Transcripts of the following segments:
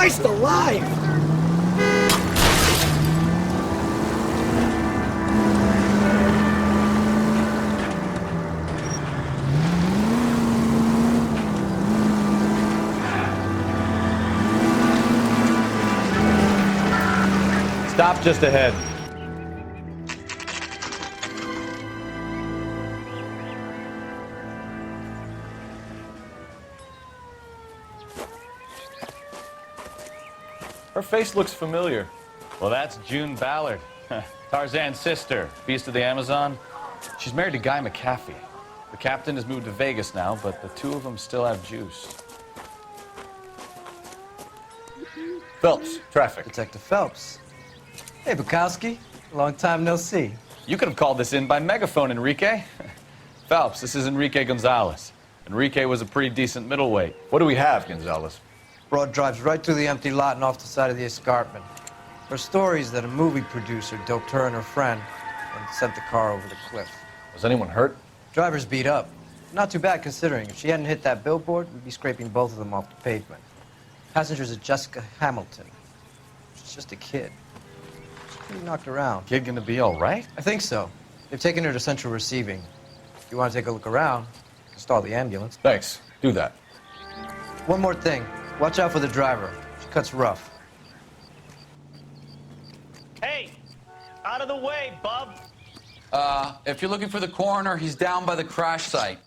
Christ alive! Stop just ahead. Her face looks familiar. Well, that's June Ballard, Tarzan's sister, Beast of the Amazon. She's married to Guy McAfee. The captain has moved to Vegas now, but the two of them still have juice. Phelps, traffic. Detective Phelps. Hey, Bukowski. Long time no see. You could have called this in by megaphone, Enrique. Phelps, this is Enrique Gonzalez. Enrique was a pretty decent middleweight. What do we have, Gonzalez? Broad drives right through the empty lot and off the side of the escarpment. Her story is that a movie producer doped her and her friend and sent the car over the cliff. Was anyone hurt? Driver's beat up. Not too bad considering. If she hadn't hit that billboard, we'd be scraping both of them off the pavement. Passenger's a Jessica Hamilton. She's just a kid. She's pretty knocked around. Kid gonna be all right? I think so. They've taken her to central receiving. If you want to take a look around, you can stall the ambulance. Thanks. Do that. One more thing. Watch out for the driver. She cuts rough. Hey, out of the way, bub. If you're looking for the coroner, he's down by the crash site.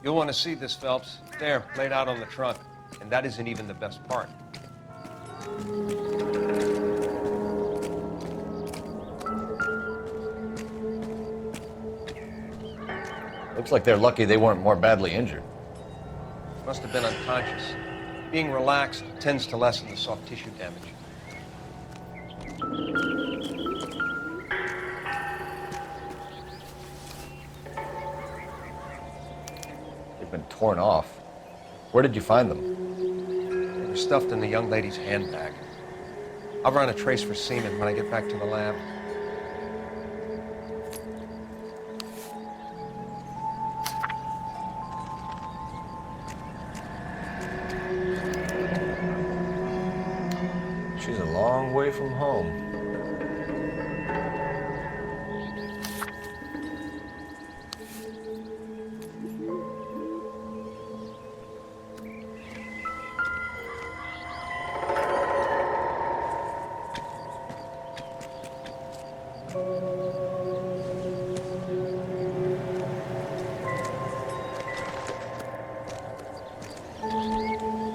You'll want to see this, Phelps. There, laid out on the trunk. And that isn't even the best part. Looks like they're lucky they weren't more badly injured. Must have been unconscious. Being relaxed tends to lessen the soft tissue damage. They've been torn off. Where did you find them? They were stuffed in the young lady's handbag. I'll run a trace for semen when I get back to the lab. She's a long way from home.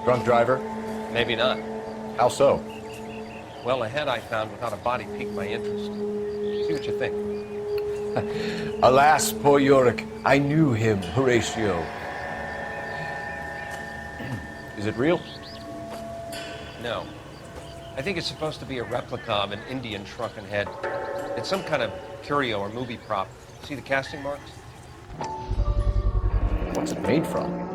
Drunk driver? Maybe not. How so? Well, a head I found without a body piqued my interest. See what you think. Alas, poor Yorick. I knew him, Horatio. Is it real? No. I think it's supposed to be a replica of an Indian shrunken head. It's some kind of curio or movie prop. See the casting marks? What's it made from?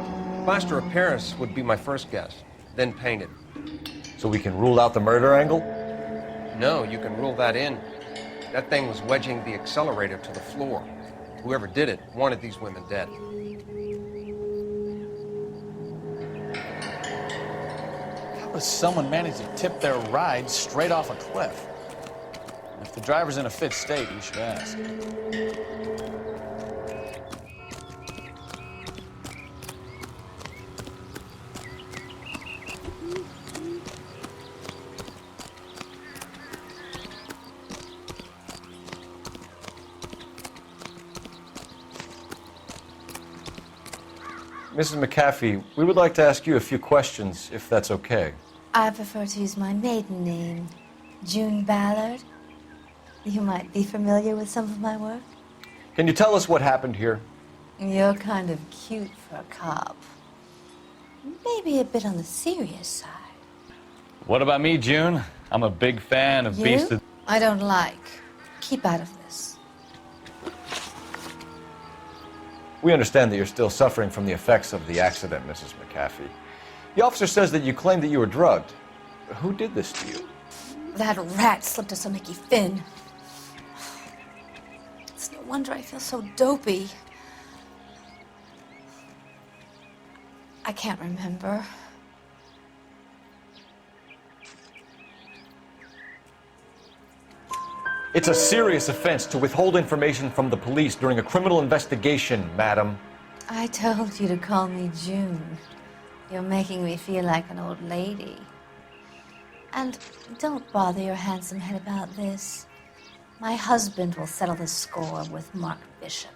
Plaster of Paris would be my first guess, then painted. So we can rule out the murder angle? No, you can rule that in. That thing was wedging the accelerator to the floor. Whoever did it wanted these women dead. How does someone manage to tip their ride straight off a cliff? If the driver's in a fit state, you should ask. Mrs. McAfee, we would like to ask you a few questions, if that's okay. I prefer to use my maiden name, June Ballard. You might be familiar with some of my work. Can you tell us what happened here? You're kind of cute for a cop. Maybe a bit on the serious side. What about me, June? I'm a big fan of Beast of... I don't like. Keep out of this. We understand that you're still suffering from the effects of the accident, Mrs. McAfee. The officer says that you claimed that you were drugged. Who did this to you? That rat slipped us a Mickey Finn. It's no wonder I feel so dopey. I can't remember. It's a serious offense to withhold information from the police during a criminal investigation, madam. I told you to call me June. You're making me feel like an old lady. And don't bother your handsome head about this. My husband will settle the score with Mark Bishop.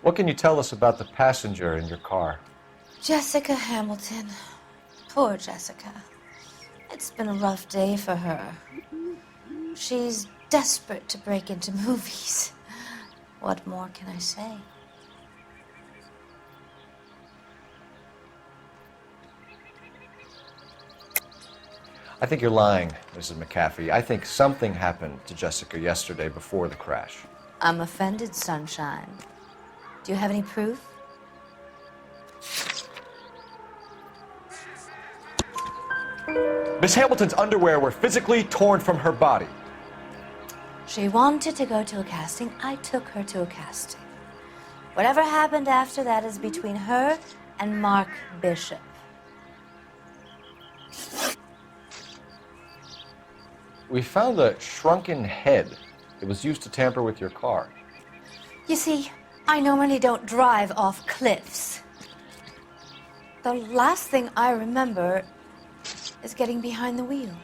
What can you tell us about the passenger in your car? Jessica Hamilton. Poor Jessica. It's been a rough day for her. She's desperate to break into movies. What more can I say? I think you're lying, Mrs. McAfee. I think something happened to Jessica yesterday before the crash. I'm offended, Sunshine. Do you have any proof? Miss Hamilton's underwear were physically torn from her body. She wanted to go to a casting. I took her to a casting. Whatever happened after that is between her and Mark Bishop. We found a shrunken head. It was used to tamper with your car. You see, I normally don't drive off cliffs. The last thing I remember is getting behind the wheel.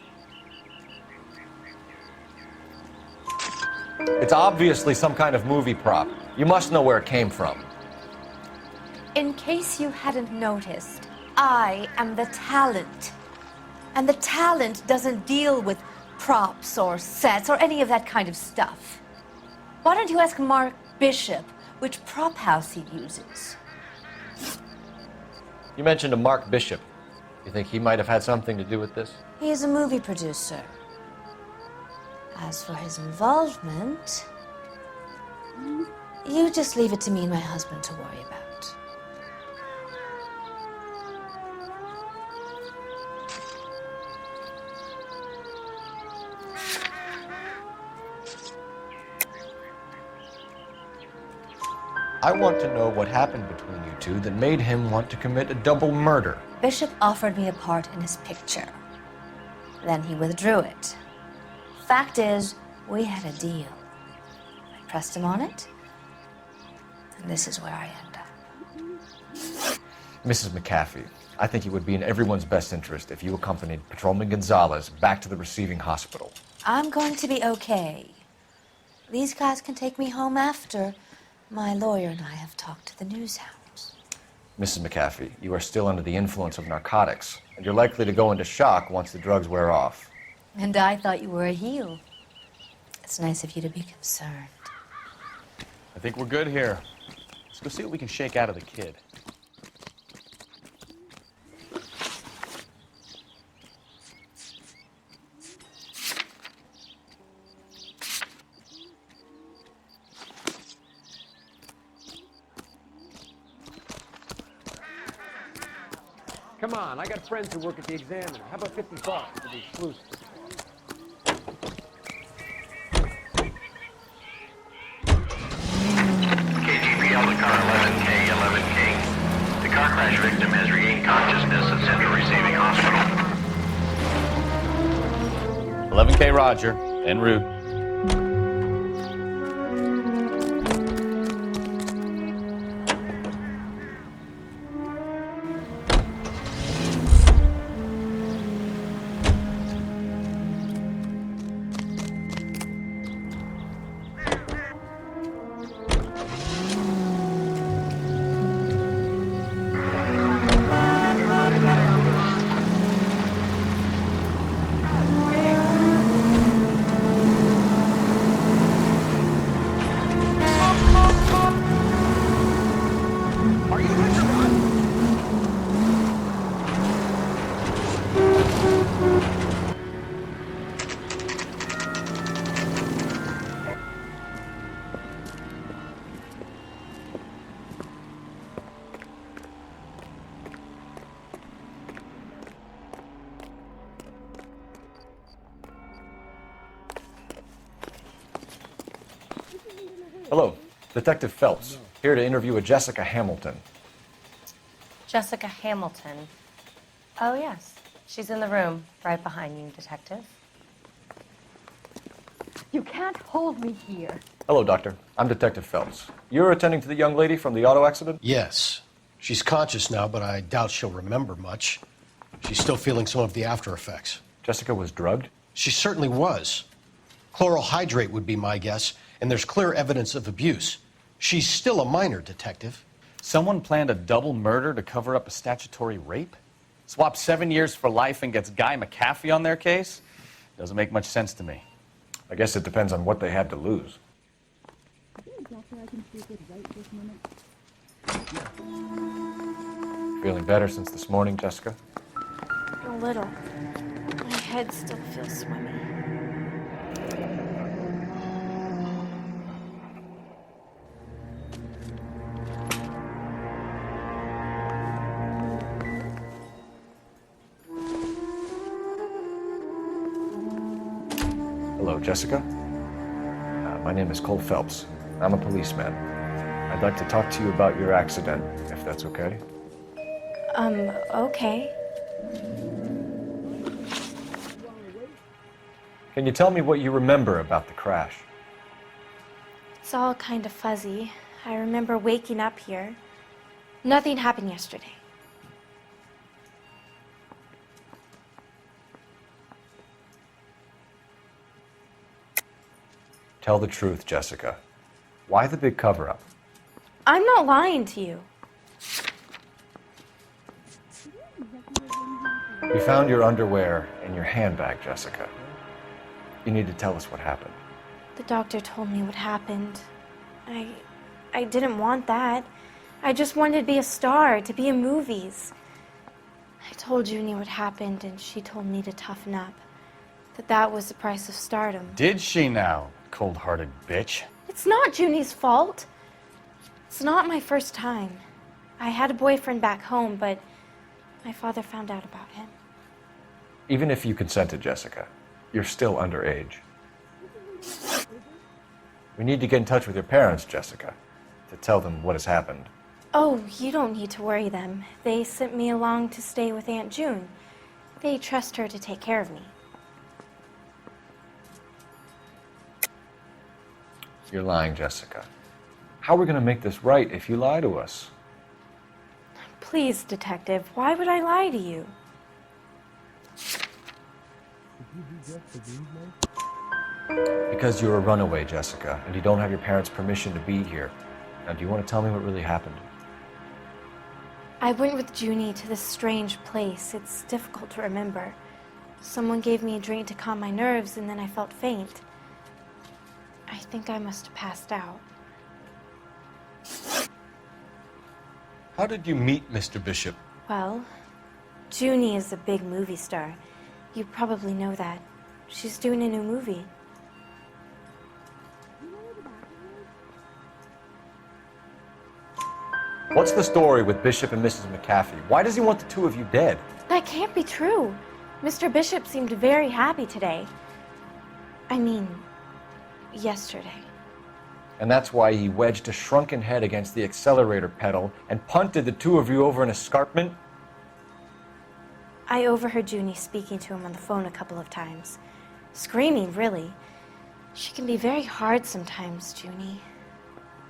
It's obviously some kind of movie prop. You must know where it came from. In case you hadn't noticed, I am the talent. And the talent doesn't deal with props or sets or any of that kind of stuff. Why don't you ask Mark Bishop which prop house he uses? You mentioned a Mark Bishop. You think he might have had something to do with this? He is a movie producer. As for his involvement, you just leave it to me and my husband to worry about. I want to know what happened between you two that made him want to commit a double murder. Bishop offered me a part in his picture. Then he withdrew it. Fact is, we had a deal. I pressed him on it, and this is where I end up. Mrs. McAfee, I think it would be in everyone's best interest if you accompanied Patrolman Gonzalez back to the receiving hospital. I'm going to be okay. These guys can take me home after. My lawyer and I have talked to the news hounds. Mrs. McAfee, you are still under the influence of narcotics, and you're likely to go into shock once the drugs wear off. And I thought you were a heel. It's nice of you to be concerned. I think we're good here. Let's go see what we can shake out of the kid. Come on, I got friends who work at the Examiner. How about $50 for the exclusive? KGPL to car 11K, 11K. The car crash victim has regained consciousness and sent to receiving hospital. 11K Roger, en route. Hello, Detective Phelps, here to interview a Jessica Hamilton. Jessica Hamilton. Oh, yes. She's in the room, right behind you, Detective. You can't hold me here. Hello, Doctor. I'm Detective Phelps. You're attending to the young lady from the auto accident? Yes. She's conscious now, but I doubt she'll remember much. She's still feeling some of the after effects. Jessica was drugged? She certainly was. Chloral hydrate would be my guess, and there's clear evidence of abuse. She's still a minor, Detective. Someone planned a double murder to cover up a statutory rape? Swap 7 years for life and gets Guy McAfee on their case? Doesn't make much sense to me. I guess it depends on what they had to lose. Feeling better since this morning, Jessica? A little. My head still feels swimmy. Hello, Jessica. My name is Cole Phelps. I'm a policeman. I'd like to talk to you about your accident, if that's okay. Okay. Can you tell me what you remember about the crash? It's all kind of fuzzy. I remember waking up here. Nothing happened yesterday. Tell the truth, Jessica. Why the big cover-up? I'm not lying to you. We found your underwear in your handbag, Jessica. You need to tell us what happened. The doctor told me what happened. I didn't want that. I just wanted to be a star, to be in movies. I told Junie what happened, and she told me to toughen up. That was the price of stardom. Did she now, cold-hearted bitch? It's not Junie's fault. It's not my first time. I had a boyfriend back home, but my father found out about him. Even if you consented, Jessica, you're still underage. We need to get in touch with your parents, Jessica, to tell them what has happened. Oh, you don't need to worry them. They sent me along to stay with Aunt June. They trust her to take care of me. You're lying, Jessica. How are we going to make this right if you lie to us? Please, Detective, why would I lie to you? Because you're a runaway, Jessica, and you don't have your parents' permission to be here. Now, do you want to tell me what really happened? I went with Junie to this strange place. It's difficult to remember. Someone gave me a drink to calm my nerves, and then I felt faint. I think I must have passed out. How did you meet Mr. Bishop? Well, Junie is a big movie star. You probably know that. She's doing a new movie. What's the story with Bishop and Mrs. McAfee? Why does he want the two of you dead? That can't be true. Mr. Bishop seemed very happy today. I mean, yesterday. And that's why he wedged a shrunken head against the accelerator pedal and punted the two of you over an escarpment? I overheard Junie speaking to him on the phone a couple of times. Screaming, really. She can be very hard sometimes, Junie.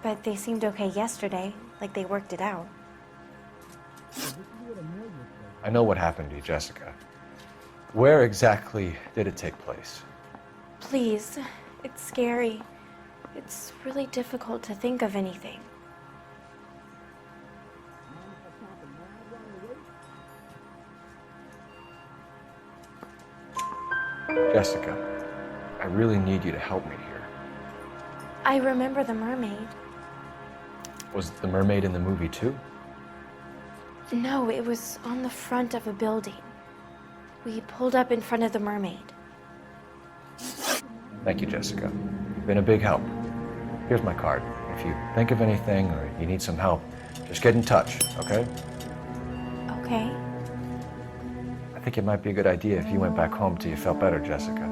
But they seemed okay yesterday, like they worked it out. I know what happened to you, Jessica. Where exactly did it take place? Please, it's scary. It's really difficult to think of anything. Jessica, I really need you to help me here. I remember the mermaid. Was the mermaid in the movie too? No, it was on the front of a building. We pulled up in front of the mermaid. Thank you, Jessica. You've been a big help. Here's my card. If you think of anything or you need some help, just get in touch, okay? Okay. I think it might be a good idea if you went back home till you felt better, Jessica.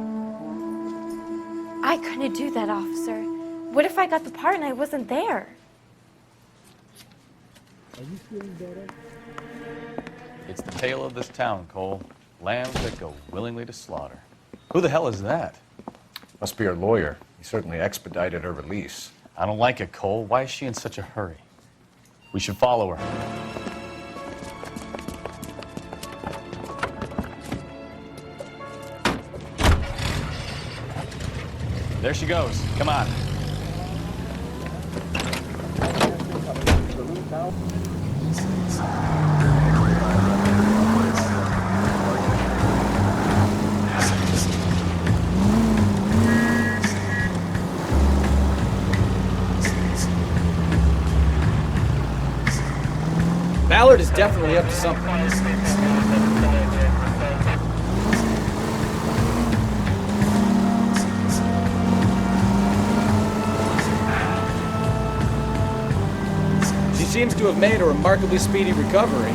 I couldn't do that, officer. What if I got the part and I wasn't there? It's the tale of this town, Cole. Lambs that go willingly to slaughter. Who the hell is that? Must be her lawyer. He certainly expedited her release. I don't like it, Cole. Why is she in such a hurry? We should follow her. There she goes. Come on. Ballard is definitely up to something. She seems to have made a remarkably speedy recovery.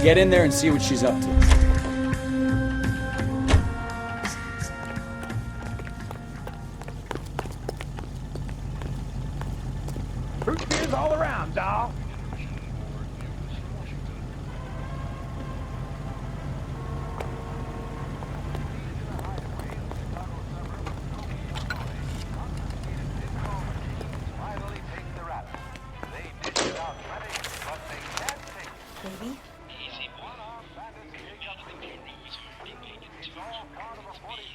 Get in there and see what she's up to. Fruit beers all around, dawg. Baby?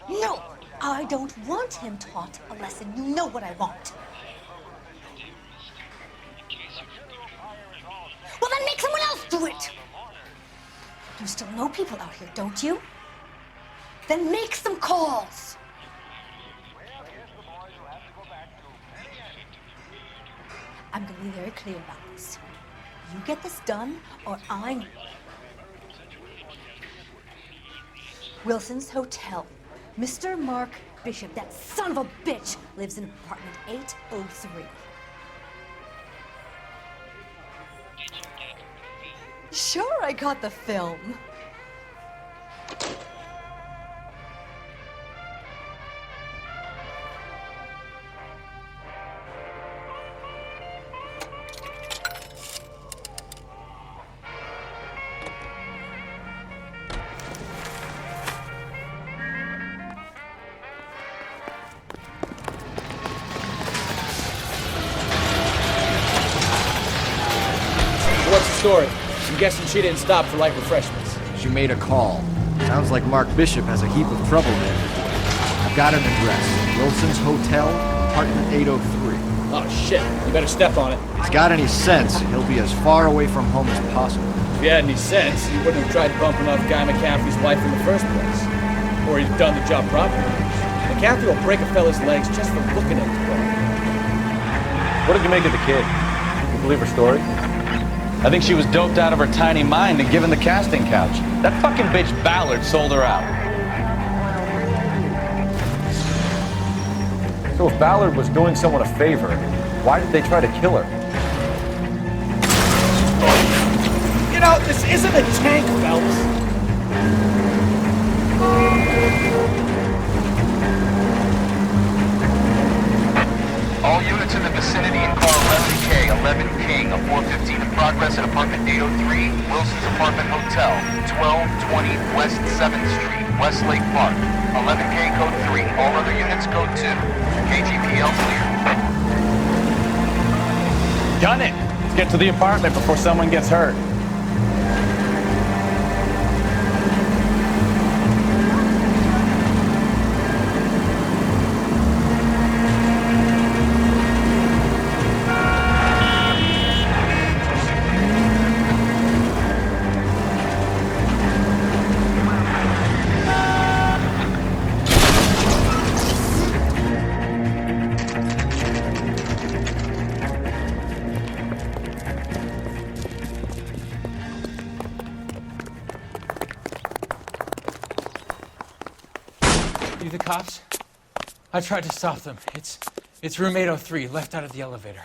No! I don't want him taught a lesson. You know what I want. Well, then make someone else do it! You still know people out here, don't you? Then make some calls! I'm gonna be very clear about this. You get this done, or I'm... Wilson's Hotel. Mr. Mark Bishop, that son of a bitch, lives in apartment 803. Sure, I got the film. What's the story? I'm guessing she didn't stop for light refreshments. She made a call. Sounds like Mark Bishop has a heap of trouble there. I've got an address. Wilson's Hotel, apartment 803. Oh, shit. You better step on it. If he's got any sense, he'll be as far away from home as possible. If he had any sense, he wouldn't have tried bumping off Guy McCaffrey's wife in the first place. Or he'd done the job properly. McCaffrey will break a fella's legs just for looking at the bar. What did you make of the kid? You believe her story? I think she was doped out of her tiny mind and given the casting couch. That fucking bitch Ballard sold her out. So if Ballard was doing someone a favor, why did they try to kill her? You know, this isn't a tank, Phelps. All units in the vicinity in car 11K, 11 King, a 415 in progress at apartment 803, Wilson's Apartment Hotel, 1220 West 7th Street, Westlake Park. 11K code 3, all other units code 2. KGPL clear. Gun it! Let's get to the apartment before someone gets hurt. cops? I tried to stop them. It's room 803, left out of the elevator.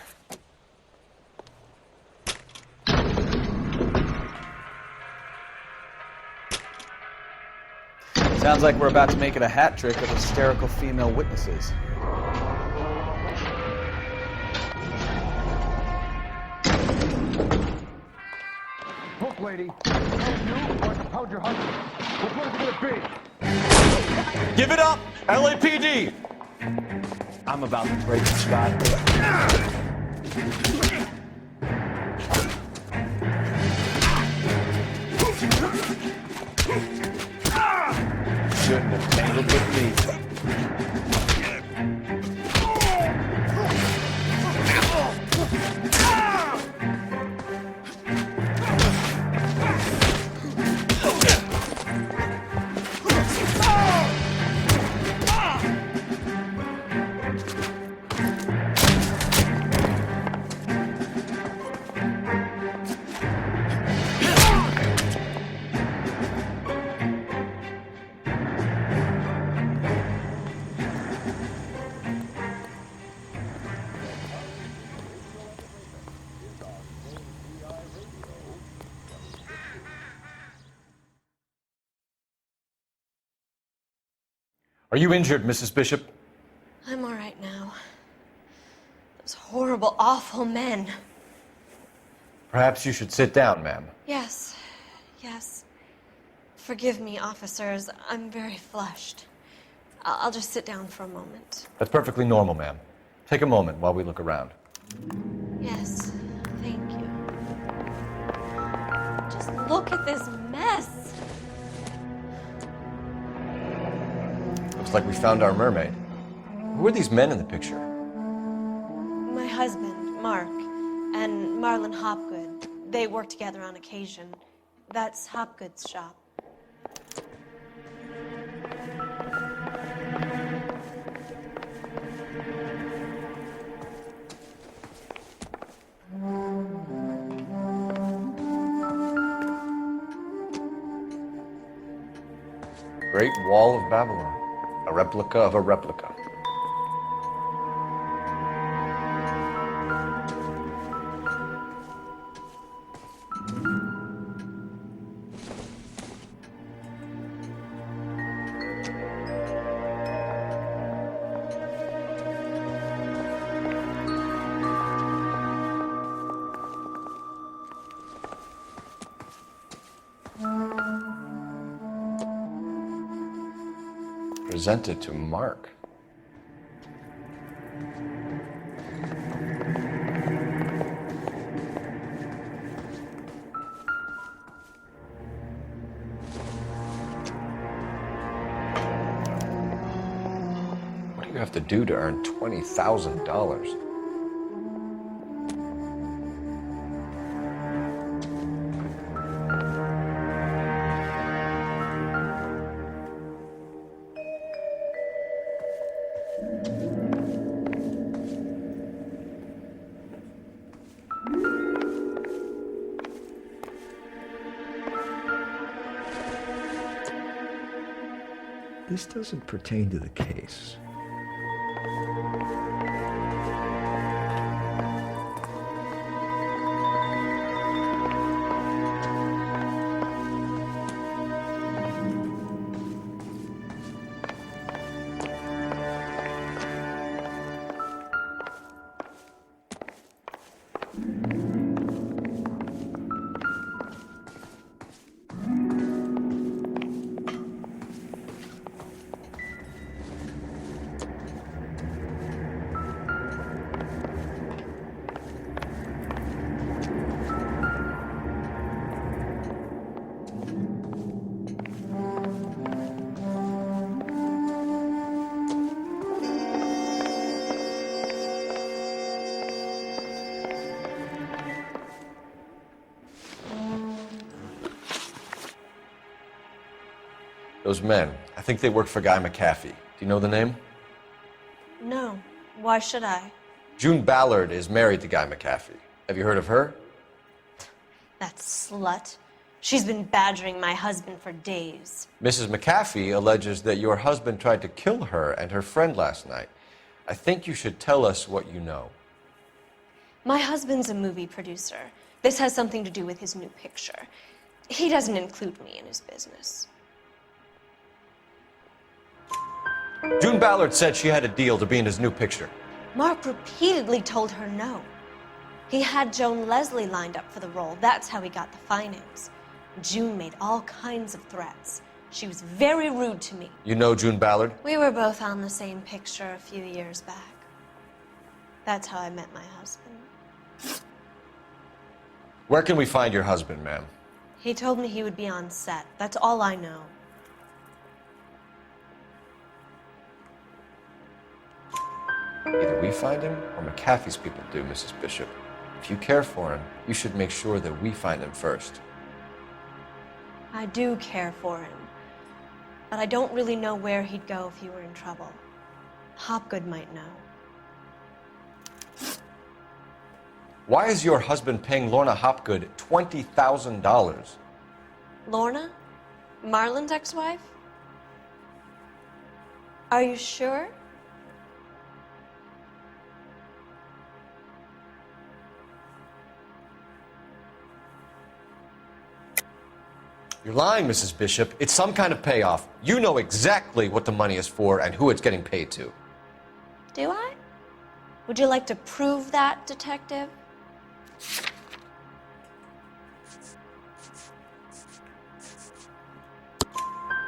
Sounds like we're about to make it a hat trick of hysterical female witnesses. Look, lady, how's your husband? What is it gonna be? Give it up, LAPD! I'm about to break the sky. Shouldn't have tangled with me. Are you injured, Mrs. Bishop? I'm all right now. Those horrible, awful men. Perhaps you should sit down, ma'am. Yes, yes. Forgive me, officers. I'm very flushed. I'll just sit down for a moment. That's perfectly normal, ma'am. Take a moment while we look around. Yes, thank you. Just look at this mess. Looks like we found our mermaid. Who are these men in the picture? My husband, Mark, and Marlon Hopgood. They work together on occasion. That's Hopgood's shop. Great Wall of Babylon. A replica of a replica. Presented to Mark. What do you have to do to earn $20,000? This doesn't pertain to the case. Those men, I think they work for Guy McAfee. Do you know the name? No. Why should I? June Ballard is married to Guy McAfee. Have you heard of her? That slut. She's been badgering my husband for days. Mrs. McAfee alleges that your husband tried to kill her and her friend last night. I think you should tell us what you know. My husband's a movie producer. This has something to do with his new picture. He doesn't include me in his business. June Ballard said she had a deal to be in his new picture. Mark repeatedly told her no. He had Joan Leslie lined up for the role. That's how he got the finance. June made all kinds of threats. She was very rude to me. You know June Ballard? We were both on the same picture a few years back. That's how I met my husband. Where can we find your husband, ma'am? He told me he would be on set. That's all I know. Either we find him or McAfee's people do, Mrs. Bishop. If you care for him, you should make sure that we find him first. I do care for him, but I don't really know where he'd go if he were in trouble. Hopgood might know. Why is your husband paying Lorna Hopgood $20,000? Lorna? Marlon's ex-wife? Are you sure? You're lying, Mrs. Bishop. It's some kind of payoff. You know exactly what the money is for and who it's getting paid to. Do I? Would you like to prove that, Detective?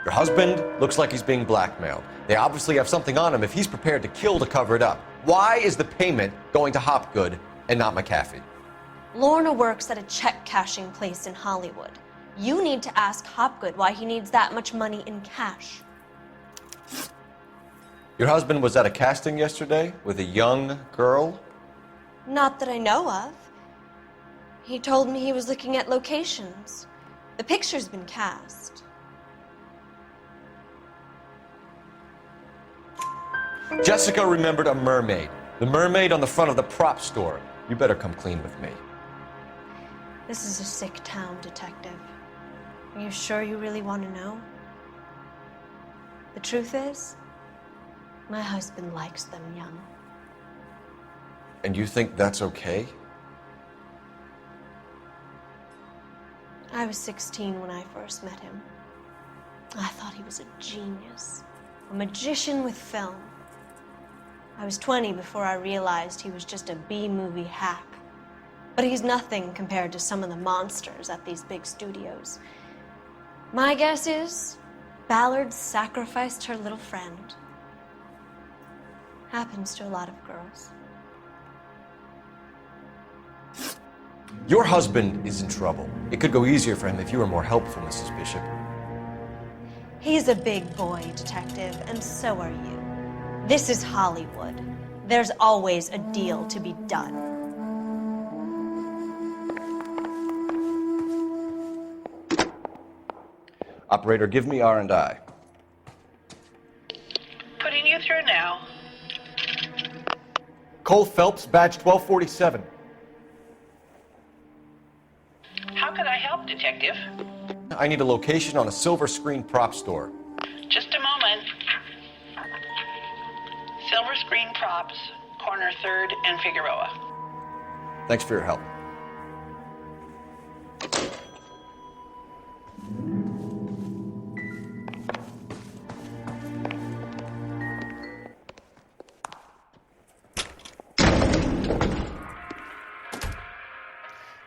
Your husband looks like he's being blackmailed. They obviously have something on him if he's prepared to kill to cover it up. Why is the payment going to Hopgood and not McAfee? Lorna works at a check-cashing place in Hollywood. You need to ask Hopgood why he needs that much money in cash. Your husband was at a casting yesterday with a young girl? Not that I know of. He told me he was looking at locations. The picture's been cast. Jessica remembered a mermaid. The mermaid on the front of the prop store. You better come clean with me. This is a sick town, Detective. Are you sure you really want to know? The truth is, my husband likes them young. And you think that's okay? I was 16 when I first met him. I thought he was a genius, a magician with film. I was 20 before I realized he was just a B-movie hack. But he's nothing compared to some of the monsters at these big studios. My guess is Ballard sacrificed her little friend. Happens to a lot of girls. Your husband is in trouble. It could go easier for him if you were more helpful, Mrs. Bishop. He's a big boy, Detective, and so are you. This is Hollywood. There's always a deal to be done. Operator, give me R&I. Putting you through now. Cole Phelps, badge 1247. How can I help, Detective? I need a location on a silver screen prop store. Just a moment. Silver Screen Props, corner 3rd and Figueroa. Thanks for your help.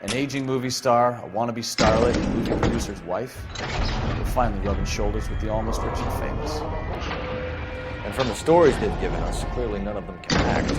An aging movie star, a wannabe starlet, a movie producer's wife. We're finally rubbing shoulders with the almost rich and famous. And from the stories they've given us, clearly none of them can act.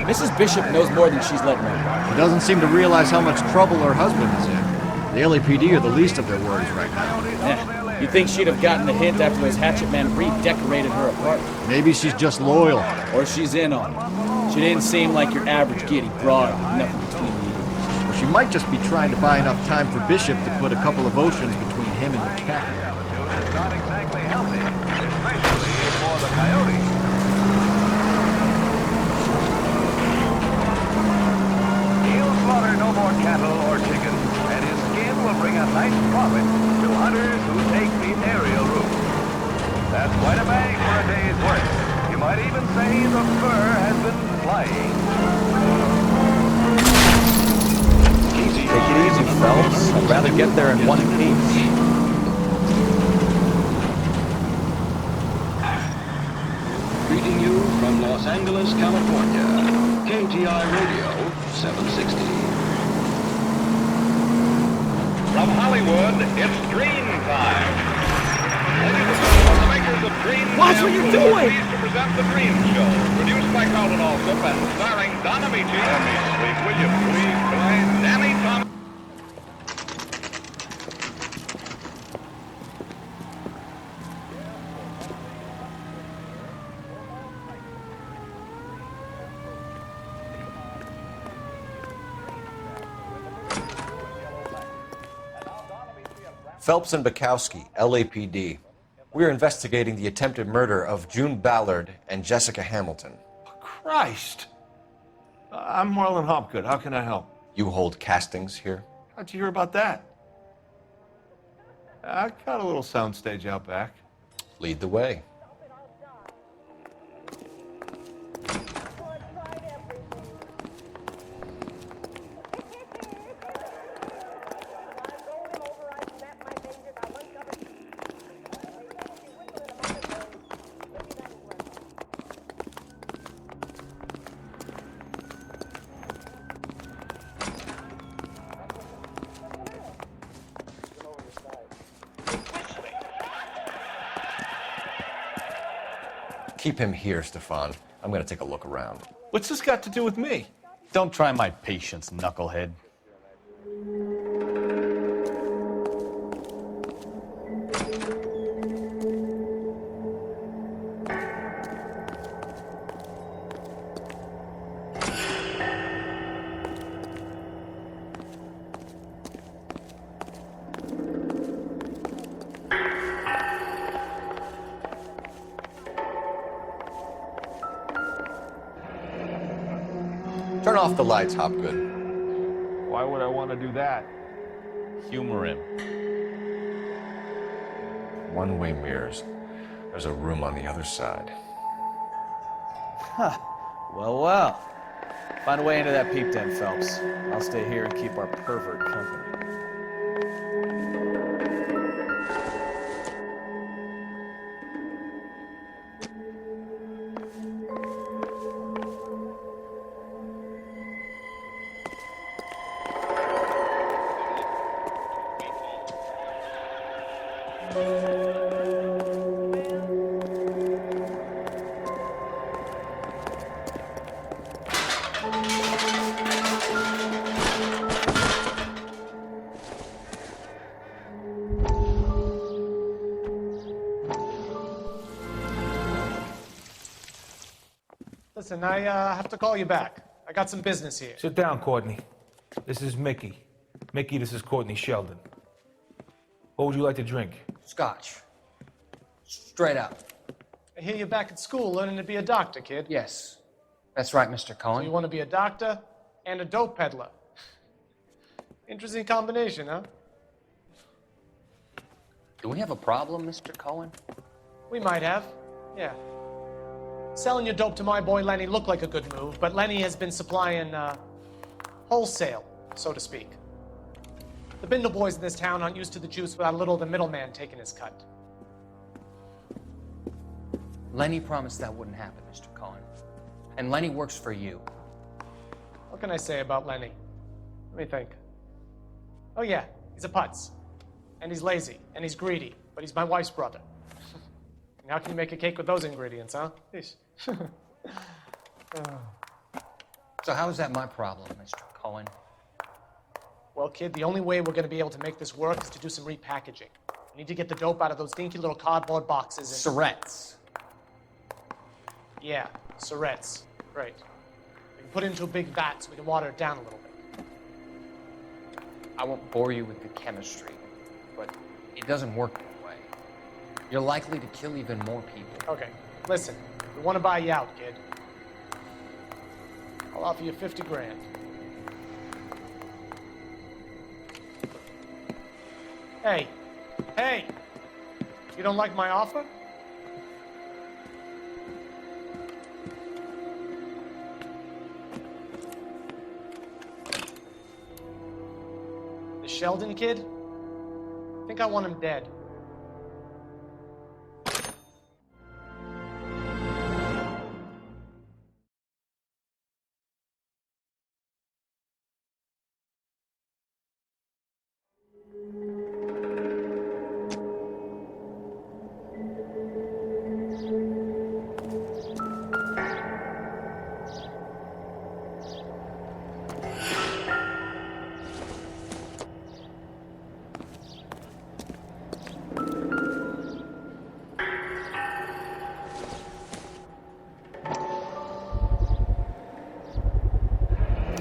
Mrs. Bishop knows more than she's letting on. She doesn't seem to realize how much trouble her husband is in. The LAPD are the least of their worries right now. Yeah. You'd think she'd have gotten the hint after those hatchet men redecorated her apartment. Maybe she's just loyal. Or she's in on it. She didn't seem like your average giddy broad with nothing between the ears. Or she might just be trying to buy enough time for Bishop to put a couple of oceans between him and the cat. Not exactly healthy, especially for the coyote. He'll slaughter no more cattle or chickens, and his skin will bring a nice profit to hunters who take the aerial route. That's quite a bang for a day's work. You might even say the fur has been flying. Take it easy, Phelps. I'd rather get there in one piece. Greeting you from Los Angeles, California. KTI Radio 760. From Hollywood, it's Dream Time. Ladies and gentlemen, the makers of Dream Watch what you're doing! Pleased to present The Dream Show, produced by Carlton Alsop and starring Don Amici. Will you please play Danny Thomas? Phelps and Bukowski, LAPD. We are investigating the attempted murder of June Ballard and Jessica Hamilton. Christ! I'm Marlon Hopgood. How can I help? You hold castings here? How'd you hear about that? I got a little soundstage out back. Lead the way. Keep him here, Stefan. I'm gonna take a look around. What's this got to do with me? Don't try my patience, knucklehead. Turn off the lights, Hopgood. Why would I want to do that? Humor him. One-way mirrors. There's a room on the other side. Huh. Well, well. Find a way into that peep den, Phelps. I'll stay here and keep our pervert company. Listen, I have to call you back. I got some business here. Sit down, Courtney. This is Mickey. Mickey, this is Courtney Sheldon. What would you like to drink? Scotch. Straight up. I hear you're back at school learning to be a doctor, kid. Yes. That's right, Mr. Cohen. So you want to be a doctor and a dope peddler. Interesting combination, huh? Do we have a problem, Mr. Cohen? We might have, yeah. Selling your dope to my boy Lenny looked like a good move, but Lenny has been supplying, wholesale, so to speak. The Bindle boys in this town aren't used to the juice without a little of the middleman taking his cut. Lenny promised that wouldn't happen, Mr. Cohen. And Lenny works for you. What can I say about Lenny? Let me think. Oh yeah, he's a putz. And he's lazy, and he's greedy, but he's my wife's brother. And how can you make a cake with those ingredients, huh? So how is that my problem, Mr. Cohen? Well, kid, the only way we're going to be able to make this work is to do some repackaging. We need to get the dope out of those dinky little cardboard boxes and... Surrettes. Yeah, Surrettes. Great. We can put it into a big vat so we can water it down a little bit. I won't bore you with the chemistry, but it doesn't work that way. You're likely to kill even more people. Okay, listen. We want to buy you out, kid. I'll offer you 50 grand. Hey. Hey! You don't like my offer? The Sheldon kid? I think I want him dead.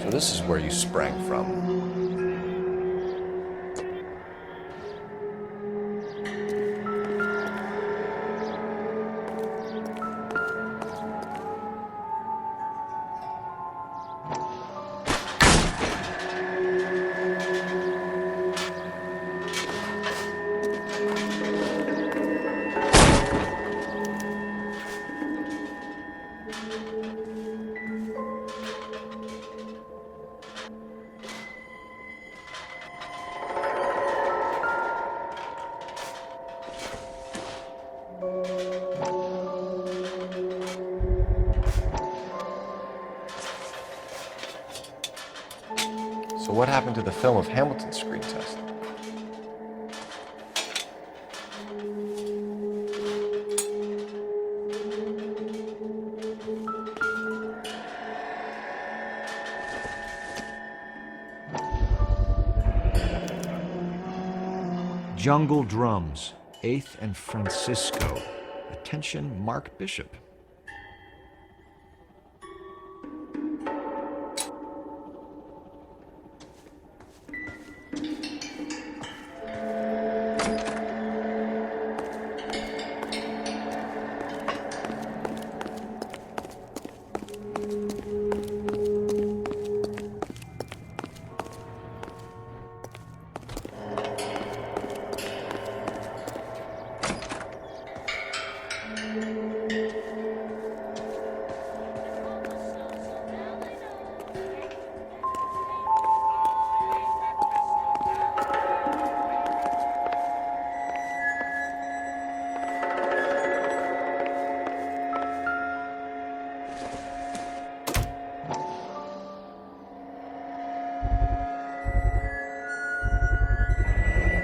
So this is where you sprang from. So what happened to the film of Hamilton's screen test? Jungle Drums, 8th and Francisco. Attention, Mark Bishop.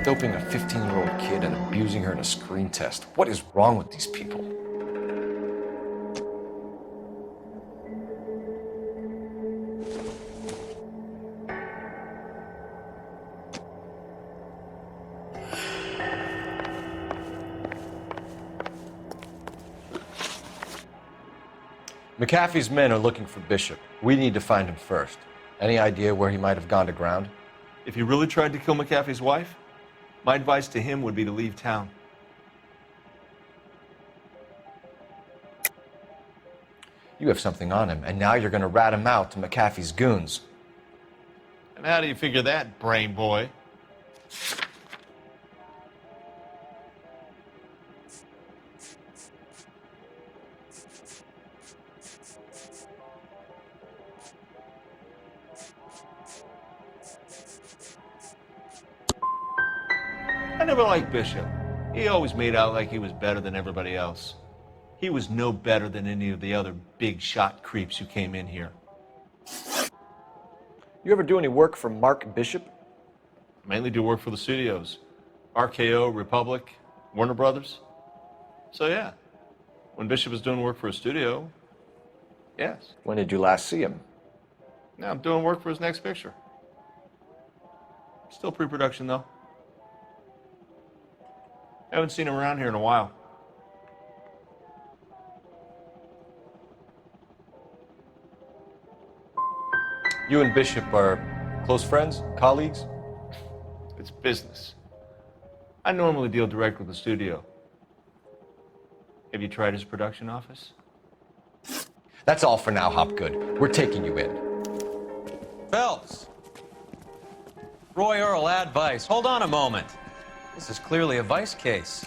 Doping a 15-year-old kid and abusing her in a screen test. What is wrong with these people? McAfee's men are looking for Bishop. We need to find him first. Any idea where he might have gone to ground? If he really tried to kill McAfee's wife, my advice to him would be to leave town. You have something on him, and now you're going to rat him out to McAfee's goons. And how do you figure that, brain boy? I never liked Bishop. He always made out like he was better than everybody else. He was no better than any of the other big shot creeps who came in here. You ever do any work for Mark Bishop? Mainly do work for the studios. RKO, Republic, Warner Brothers. So yeah, when Bishop was doing work for a studio, yes. When did you last see him? Now I'm doing work for his next picture. Still pre-production though. Haven't seen him around here in a while. You and Bishop are close friends, colleagues? It's business. I normally deal direct with the studio. Have you tried his production office? That's all for now, Hopgood. We're taking you in. Phelps! Roy Earl, ad vice. Hold on a moment. This is clearly a vice case.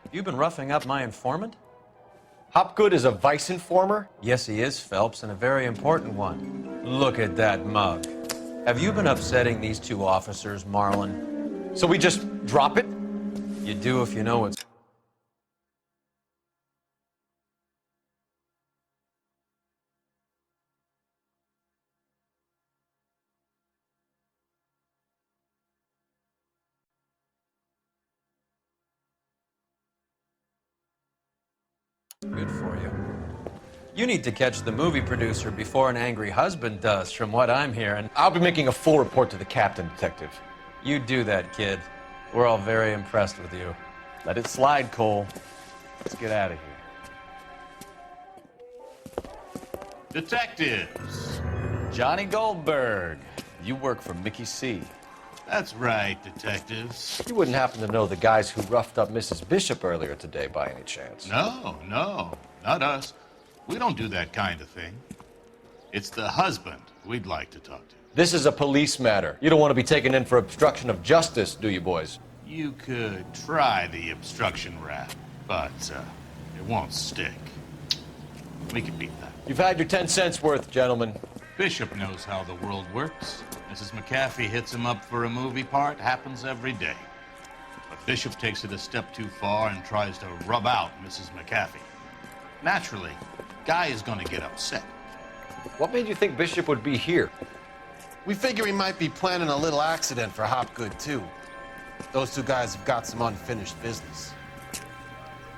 Have you been roughing up my informant? Hopgood is a vice informer? Yes, he is, Phelps, and a very important one. Look at that mug. Have you been upsetting these two officers, Marlon? So we just drop it? You do if you know what's... Good for you. You need to catch the movie producer before an angry husband does, from what I'm hearing. I'll be making a full report to the captain, Detective. You do that, kid. We're all very impressed with you. Let it slide, Cole. Let's get out of here. Detectives. Johnny Goldberg. You work for Mickey C. That's right, detectives. You wouldn't happen to know the guys who roughed up Mrs. Bishop earlier today by any chance? No, not us. We don't do that kind of thing. It's the husband we'd like to talk to. This is a police matter. You don't want to be taken in for obstruction of justice, do you, boys? You could try the obstruction rap, but it won't stick. We can beat that. You've had your 10 cents worth, gentlemen. Bishop knows how the world works. Mrs. McAfee hits him up for a movie part. Happens every day. But Bishop takes it a step too far and tries to rub out Mrs. McAfee. Naturally, Guy is going to get upset. What made you think Bishop would be here? We figure he might be planning a little accident for Hopgood, too. Those two guys have got some unfinished business.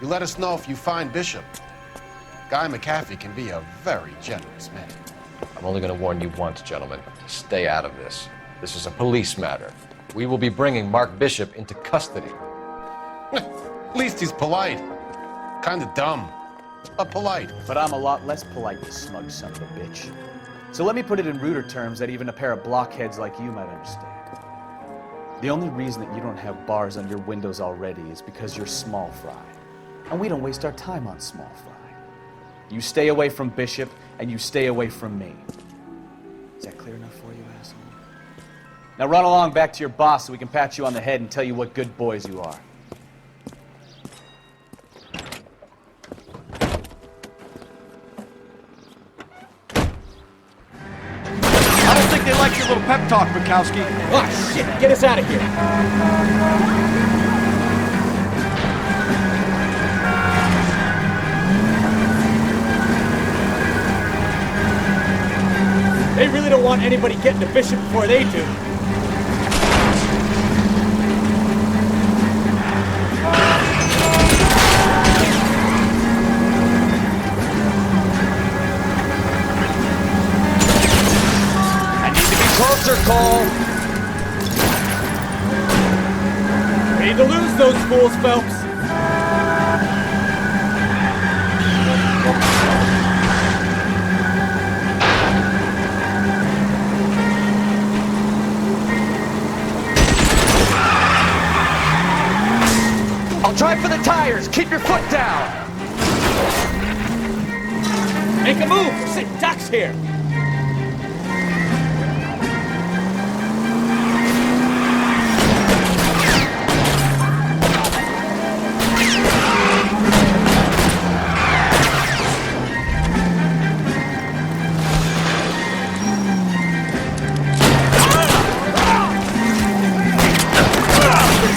You let us know if you find Bishop. Guy McAfee can be a very generous man. I'm only going to warn you once, gentlemen. Stay out of this. This is a police matter. We will be bringing Mark Bishop into custody. At least he's polite. Kind of dumb, but polite. But I'm a lot less polite, you smug son of a bitch. So let me put it in ruder terms that even a pair of blockheads like you might understand. The only reason that you don't have bars on your windows already is because you're small fry. And we don't waste our time on small fry. You stay away from Bishop, and you stay away from me. Is that clear enough for you, asshole? Now run along back to your boss so we can pat you on the head and tell you what good boys you are. I don't think they like your little pep talk, Bukowski. Oh, shit! Get us out of here! They really don't want anybody getting to Bishop before they do. I need to be closer, Cole. Ready to lose those fools, Phelps. I'll try for the tires. Keep your foot down. Make a move. We're sitting ducks here.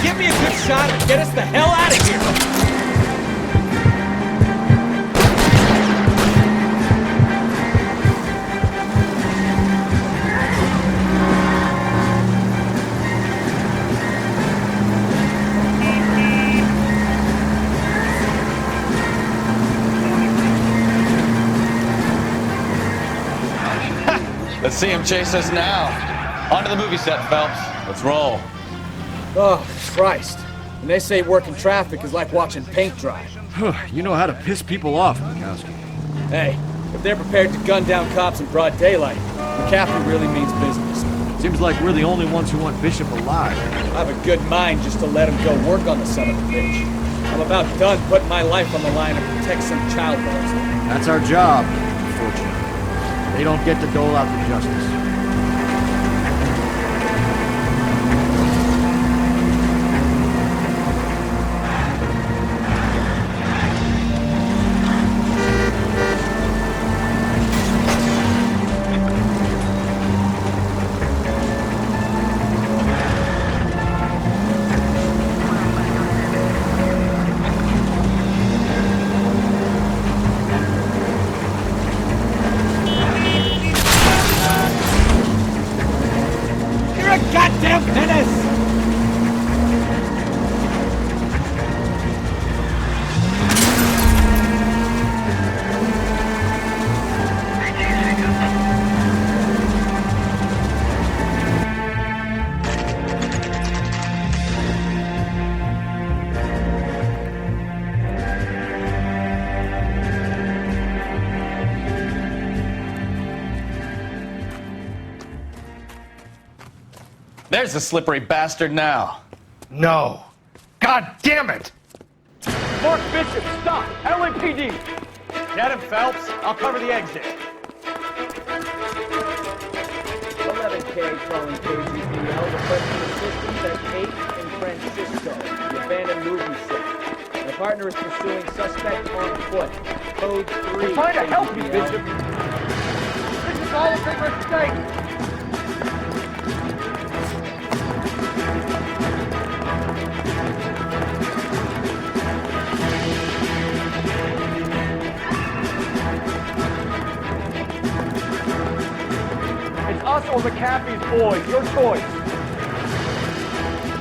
Give me a good shot and get us the hell out of here! Let's see him chase us now. On to the movie set, Phelps. Let's roll. Oh, Christ. And they say working traffic is like watching paint dry. You know how to piss people off, Mikowski. Hey, if they're prepared to gun down cops in broad daylight, McCaffrey really means business. Seems like we're the only ones who want Bishop alive. I have a good mind just to let him go work on the son of a bitch. I'm about done putting my life on the line to protect some child molester. That's our job, unfortunately. They don't get to dole out the justice. There's the slippery bastard now. No. God damn it! Mark Bishop, stop! LAPD! Get him, Phelps. I'll cover the exit. 11K calling KGPL, requesting assistance at 8 in Francisco, the abandoned movie set. My partner is pursuing suspect on foot. Code 3. I'm trying to help you, Bishop. This is all a big mistake. Us or McAfee's boys, your choice.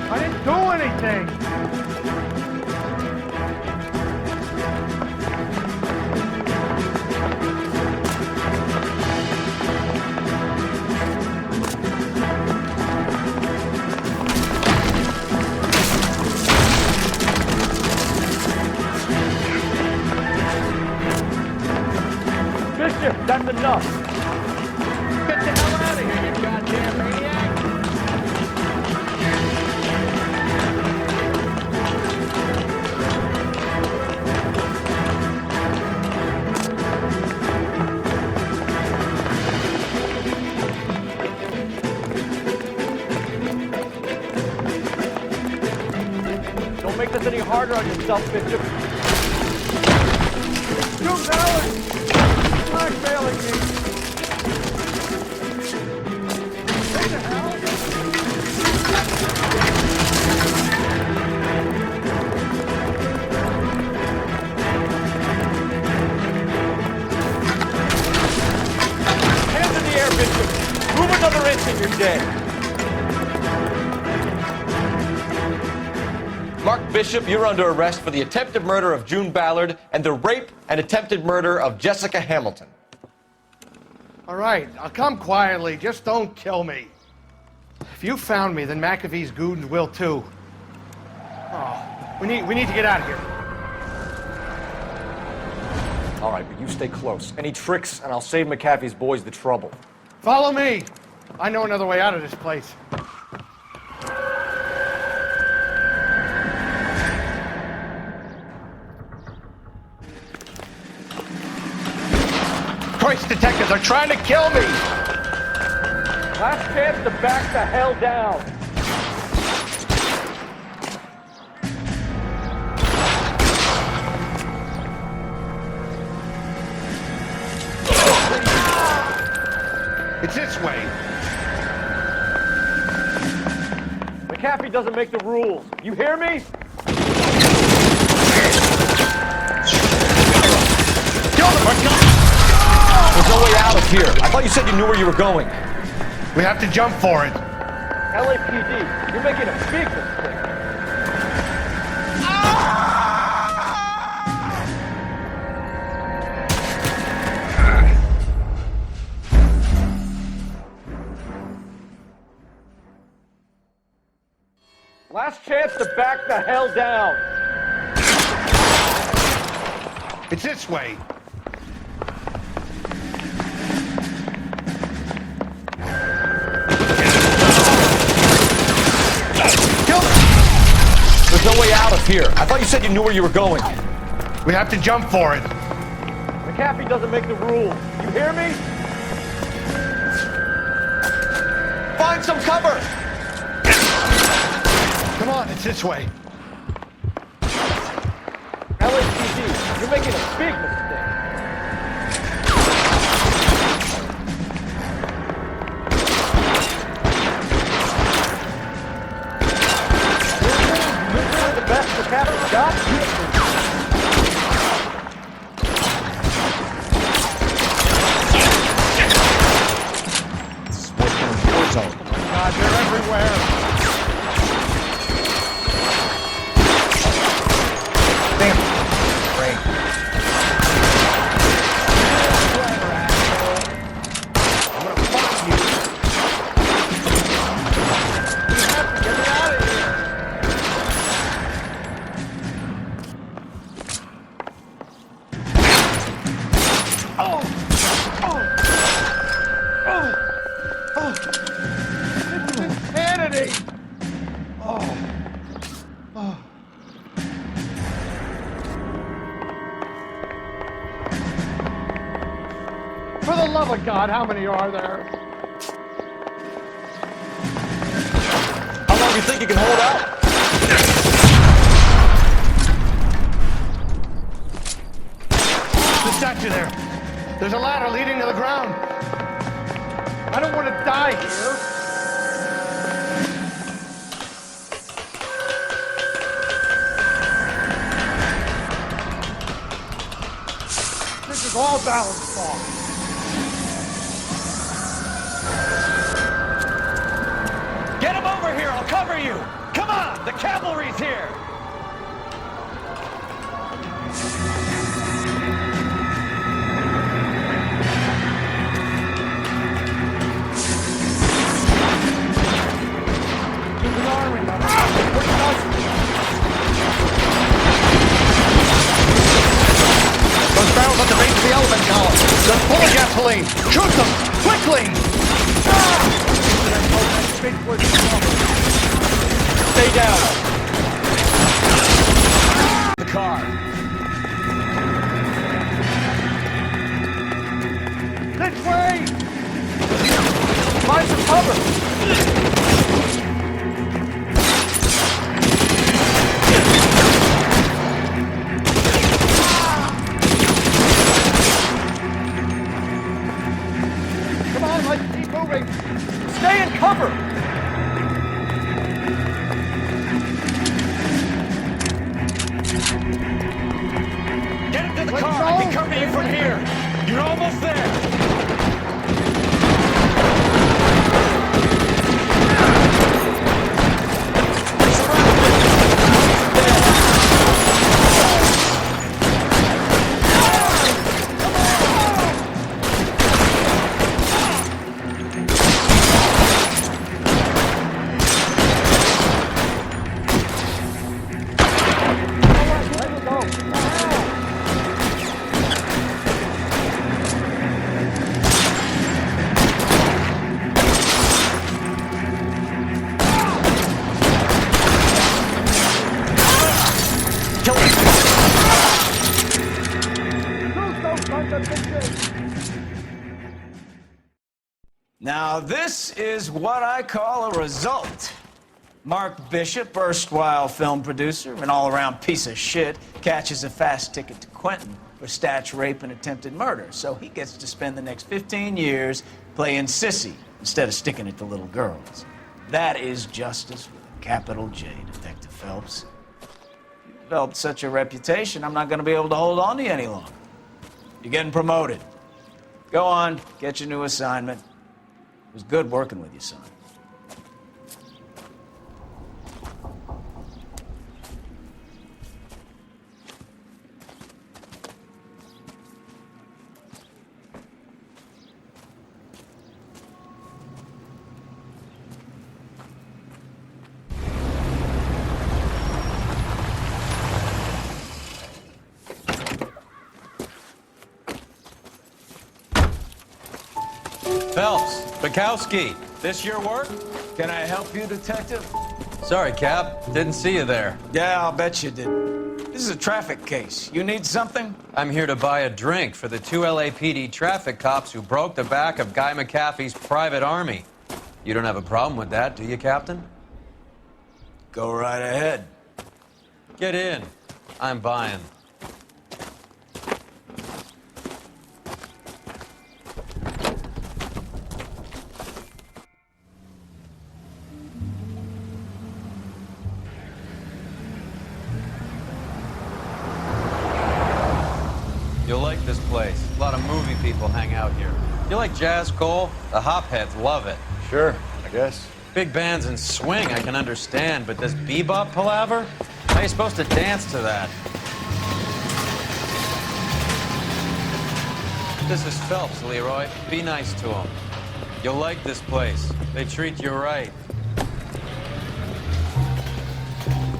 I didn't do anything. Bishop, that's enough. Don't make this any harder on yourself, Bishop. You Alan! Blackmailing me! Hey, the hell? Hands in the air, Bishop. Move another inch and you're dead. Mark Bishop, you're under arrest for the attempted murder of June Ballard and the rape and attempted murder of Jessica Hamilton. All right, I'll come quietly. Just don't kill me. If you found me, then McAfee's goons will too. Oh, we need to get out of here. All right, but you stay close. Any tricks, and I'll save McAfee's boys the trouble. Follow me. I know another way out of this place. Christ, detectives are trying to kill me! Last chance to back the hell down. It's this way. McAfee doesn't make the rules. You hear me? There's no way out of here. I thought you said you knew where you were going. We have to jump for it. LAPD, you're making a big mistake. Last chance to back the hell down. It's this way. There's no way out of here. I thought you said you knew where you were going. We have to jump for it. McAfee doesn't make the rules. You hear me? Find some cover! Come on, it's this way. LAPD, you're making a big mistake. You're the best McAfee's got? God, they're everywhere. For the love of God, how many are there? How long do you think you can hold out? The statue there. There's a ladder leading to the ground. I don't want to die here. This is all balanced off. Get him over here, I'll cover you! Come on, the cavalry's here! Those barrels at the base of the element column. They're full of gasoline. Shoot them! Quickly! Stay down. The car. This way! Find some cover. Come on, let's keep moving. Stay in cover. Get him to the car, I can cover you from here! You're almost there! Now, this is what I call a result. Mark Bishop, erstwhile film producer and all-around piece of shit, catches a fast ticket to Quentin for statch rape and attempted murder, so he gets to spend the next 15 years playing sissy instead of sticking it to little girls. That is justice with a capital J, Detective Phelps. You developed such a reputation, I'm not going to be able to hold on to you any longer. You're getting promoted. Go on, get your new assignment. It was good working with you, son. Phelps, Bukowski, this your work? Can I help you, Detective? Sorry, Cap. Didn't see you there. Yeah, I'll bet you did. This is a traffic case. You need something? I'm here to buy a drink for the 2 LAPD traffic cops who broke the back of Guy McAfee's private army. You don't have a problem with that, do you, Captain? Go right ahead. Get in. I'm buying. You'll like this place. A lot of movie people hang out here. You like jazz, Cole? The hopheads love it. Sure, I guess. Big bands and swing I can understand, but this bebop palaver? How are you supposed to dance to that? This is Phelps, Leroy. Be nice to him. You'll like this place. They treat you right.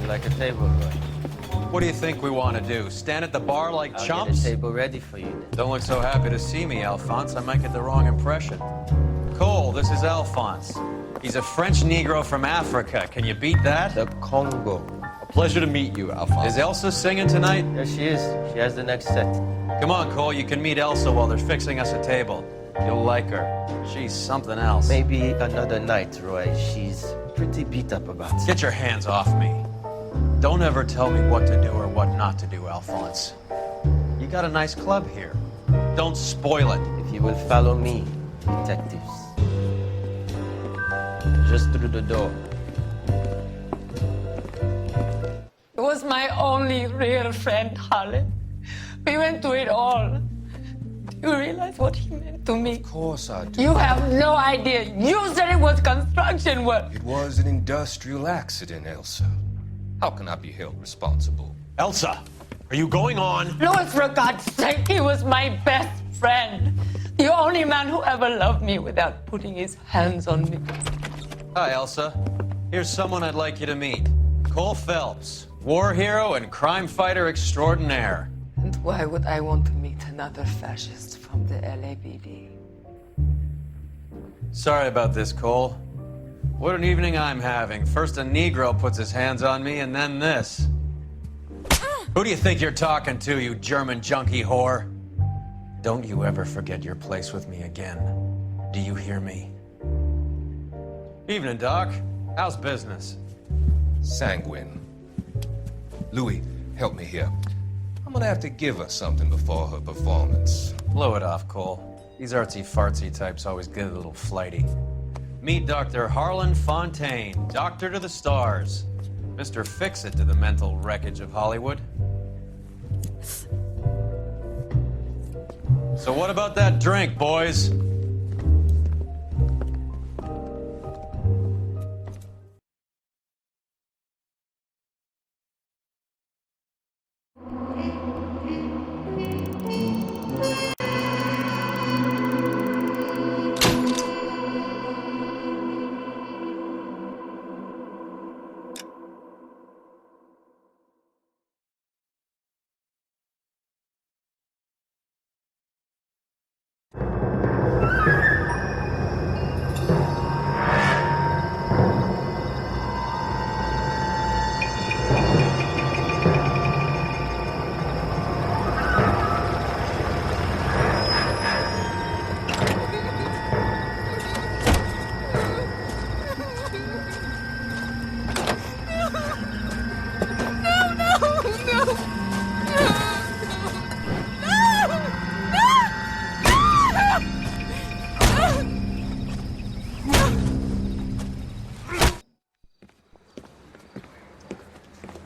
You like a table, Roy? What do you think we want to do? Stand at the bar like I'll chumps? get a table ready for you. Don't look so happy to see me, Alphonse. I might get the wrong impression. Cole, this is Alphonse. He's a French Negro from Africa. Can you beat that? The Congo. A pleasure to meet you, Alphonse. Is Elsa singing tonight? There she is. She has the next set. Come on, Cole. You can meet Elsa while they're fixing us a table. You'll like her. She's something else. Maybe another night, Roy. She's pretty beat up about it. Get your hands off me. Don't ever tell me what to do or what not to do, Alphonse. You got a nice club here. Don't spoil it. If you will follow me, detectives. Just through the door. He was my only real friend, Harlan. We went through it all. Do you realize what he meant to me? Of course I do. You have no idea. You said it was construction work. It was an industrial accident, Elsa. How can I be held responsible? Elsa, are you going on? Louis, for God's sake, he was my best friend. The only man who ever loved me without putting his hands on me. Hi, Elsa. Here's someone I'd like you to meet. Cole Phelps, war hero and crime fighter extraordinaire. And why would I want to meet another fascist from the LAPD? Sorry about this, Cole. What an evening I'm having. First a Negro puts his hands on me, and then this. Who do you think you're talking to, you German junkie whore? Don't you ever forget your place with me again. Do you hear me? Evening, Doc. How's business? Sanguine. Louis, help me here. I'm gonna have to give her something before her performance. Blow it off, Cole. These artsy-fartsy types always get a little flighty. Meet Dr. Harlan Fontaine, doctor to the stars. Mr. Fix-It to the mental wreckage of Hollywood. So what about that drink, boys?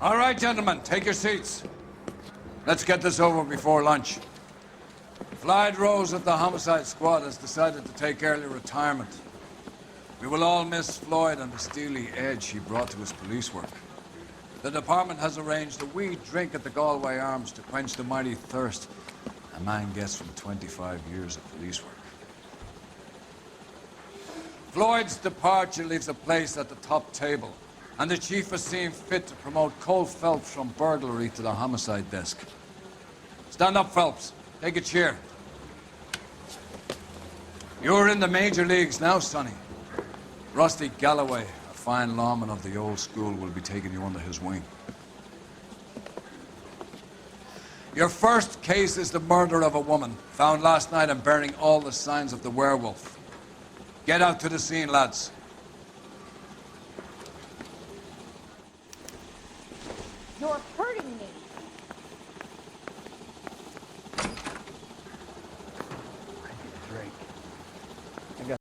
All right, gentlemen, take your seats. Let's get this over before lunch. Floyd Rose of the Homicide Squad has decided to take early retirement. We will all miss Floyd and the steely edge he brought to his police work. The department has arranged a wee drink at the Galway Arms to quench the mighty thirst a man gets from 25 years of police work. Floyd's departure leaves a place at the top table, and the chief has seen fit to promote Cole Phelps from burglary to the homicide desk. Stand up, Phelps. Take a chair. You're in the major leagues now, Sonny. Rusty Galloway, a fine lawman of the old school, will be taking you under his wing. Your first case is the murder of a woman, found last night and bearing all the signs of the werewolf. Get out to the scene, lads. Your